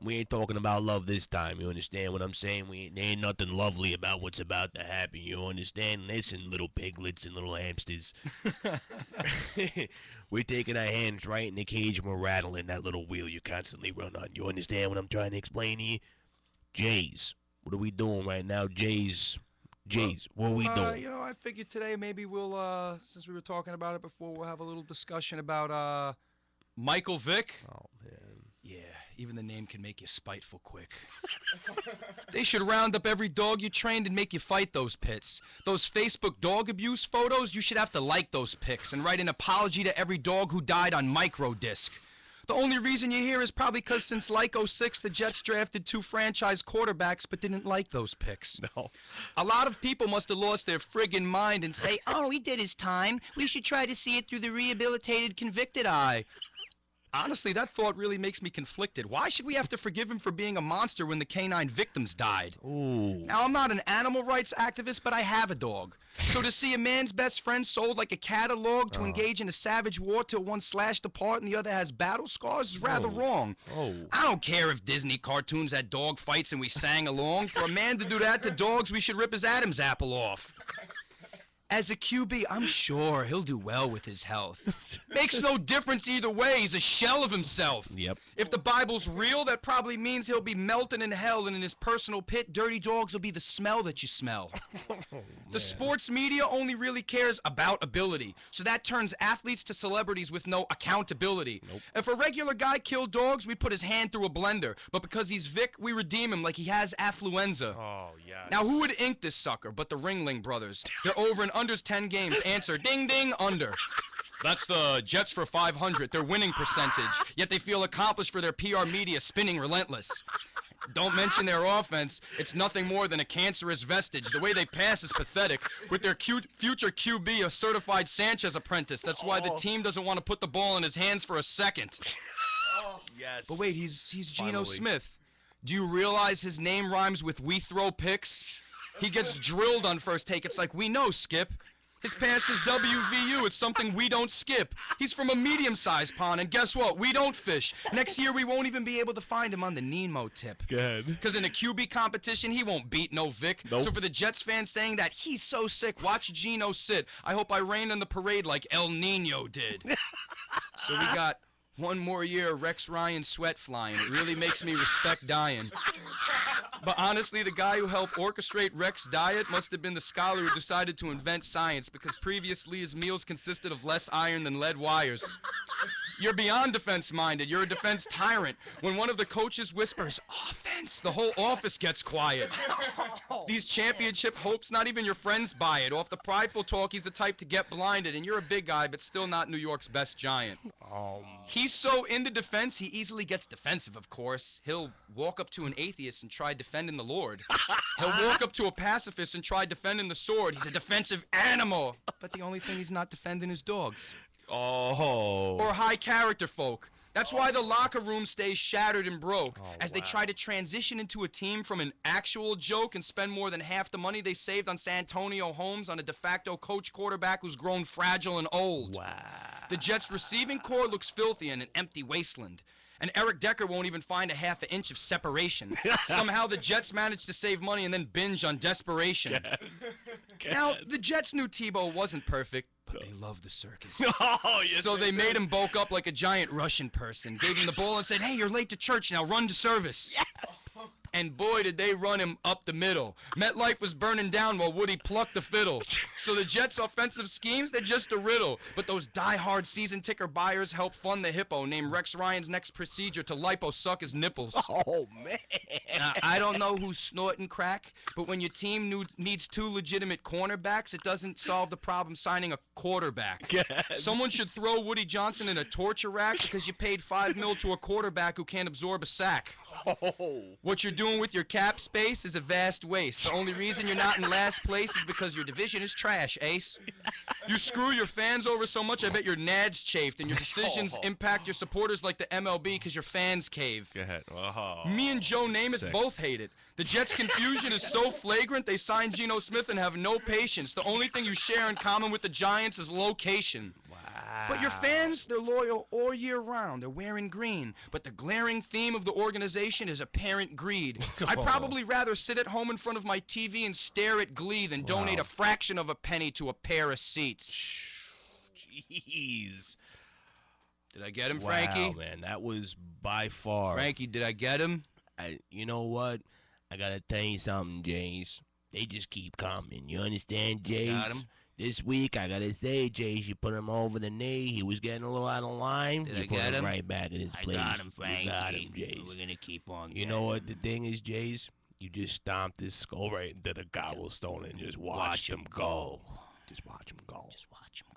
We ain't talking about love this time. You understand what I'm saying? There ain't nothing lovely about what's about to happen. You understand? Listen, little piglets and little hamsters. We're taking our hands right in the cage and we're rattling that little wheel you constantly run on. You understand what I'm trying to explain here? Jays, what are we doing right now? Jays, what are we doing? You know, I figured today maybe we'll, since we were talking about it before, we'll have a little discussion about Michael Vick. Oh, man. Yeah, even the name can make you spiteful quick. They should round up every dog you trained and make you fight those pits. Those Facebook dog abuse photos, you should have to like those pics and write an apology to every dog who died on microdisc. The only reason you're here is probably because since like '06, the Jets drafted 2 franchise quarterbacks but didn't like those picks. No. A lot of people must have lost their friggin' mind and say, oh, he did his time. We should try to see it through the rehabilitated, convicted eye. Honestly, that thought really makes me conflicted. Why should we have to forgive him for being a monster when the canine victims died? Ooh. Now, I'm not an animal rights activist, but I have a dog. So to see a man's best friend sold like a catalog to engage in a savage war till one slashed apart and the other has battle scars is rather wrong. Oh. I don't care if Disney cartoons had dog fights and we sang along. For a man to do that to dogs, we should rip his Adam's apple off. As a QB, I'm sure he'll do well with his health. Makes no difference either way. He's a shell of himself. Yep. If the Bible's real, that probably means he'll be melting in hell, and in his personal pit, dirty dogs will be the smell that you smell. The sports media only really cares about ability, so that turns athletes to celebrities with no accountability. Nope. If a regular guy killed dogs, we put his hand through a blender, but because he's Vic, we redeem him like he has affluenza. Oh, yes. Now, who would ink this sucker but the Ringling brothers? They're over in unders 10 games. Answer, ding, ding, under. That's the Jets for 500, their winning percentage. Yet they feel accomplished for their PR media spinning relentless. Don't mention their offense. It's nothing more than a cancerous vestige. The way they pass is pathetic. With their future QB, a certified Sanchez apprentice. That's why the team doesn't want to put the ball in his hands for a second. Yes. But wait, he's Geno Finally. Smith. Do you realize his name rhymes with we throw picks? He gets drilled on first take. It's like, we know, Skip. His past is WVU. It's something we don't skip. He's from a medium-sized pond, and guess what? We don't fish. Next year, we won't even be able to find him on the Nemo tip. Good. Because in a QB competition, he won't beat no Vic. Nope. So for the Jets fans saying that he's so sick, watch Geno sit. I hope I rain on the parade like El Nino did. So we got one more year of Rex Ryan sweat flying. It really makes me respect dying. But honestly, the guy who helped orchestrate Rex's diet must have been the scholar who decided to invent science, because previously his meals consisted of less iron than lead wires. You're beyond defense-minded. You're a defense tyrant. When one of the coaches whispers, offense, the whole office gets quiet. These championship hopes, not even your friends buy it. Off the prideful talk, he's the type to get blinded, and you're a big guy, but still not New York's best giant. He's so into defense, he easily gets defensive, of course. He'll walk up to an atheist and try defending the Lord. He'll walk up to a pacifist and try defending the sword. He's a defensive animal. But the only thing he's not defending is dogs. Oh. Or high character folk. That's why the locker room stays shattered and broke, Oh, as they wow. try to transition into a team from an actual joke and spend more than half the money they saved on Santonio Holmes on a de facto coach quarterback who's grown fragile and old. Wow. The Jets' receiving core looks filthy in an empty wasteland. And Eric Decker won't even find a half an inch of separation. Somehow the Jets managed to save money and then binge on desperation. Now, the Jets knew Tebow wasn't perfect, but they love the circus. Oh, yes. So they made him bulk up like a giant Russian person, gave him the ball and said, hey, you're late to church, now run to service. Yes. And boy, did they run him up the middle. MetLife was burning down while Woody plucked the fiddle. So the Jets' offensive schemes, they're just a riddle. But those die-hard season ticker buyers help fund the hippo named Rex Ryan's next procedure to lipo-suck his nipples. Oh, man. Now, I don't know who's snorting crack, but when your team needs 2 legitimate cornerbacks, it doesn't solve the problem signing a quarterback. Someone should throw Woody Johnson in a torture rack because you paid $5 million to a quarterback who can't absorb a sack. Oh. What you're doing with your cap space is a vast waste. The only reason you're not in last place is because your division is trash, Ace. You screw your fans over so much, I bet your nads chafed, and your decisions impact your supporters like the MLB because your fans cave. Go ahead. Oh. Me and Joe Namath Sick. both hate it. The Jets' confusion is so flagrant, they signed Geno Smith and have no patience. The only thing you share in common with the Giants is location. Wow. But your fans, they're loyal all year round. They're wearing green. But the glaring theme of the organization is apparent greed. I'd probably rather sit at home in front of my TV and stare at Glee than donate a fraction of a penny to a pair of seats. Jeez. Did I get him, Frankie? Wow, man, that was by far. Frankie, did I get him? You know what? I gotta tell you something, Jace. They just keep coming. You understand, Jace? Got him. This week, I gotta say, Jace, you put him over the knee. He was getting a little out of line. Did you I put get him? Right back in his place. I got him, Frankie. You got him, Jace. We're gonna keep on. You know what the thing is, Jace? You just stomped his skull right into the gobblestone and just watched him go. Just watch him go. Just watch him.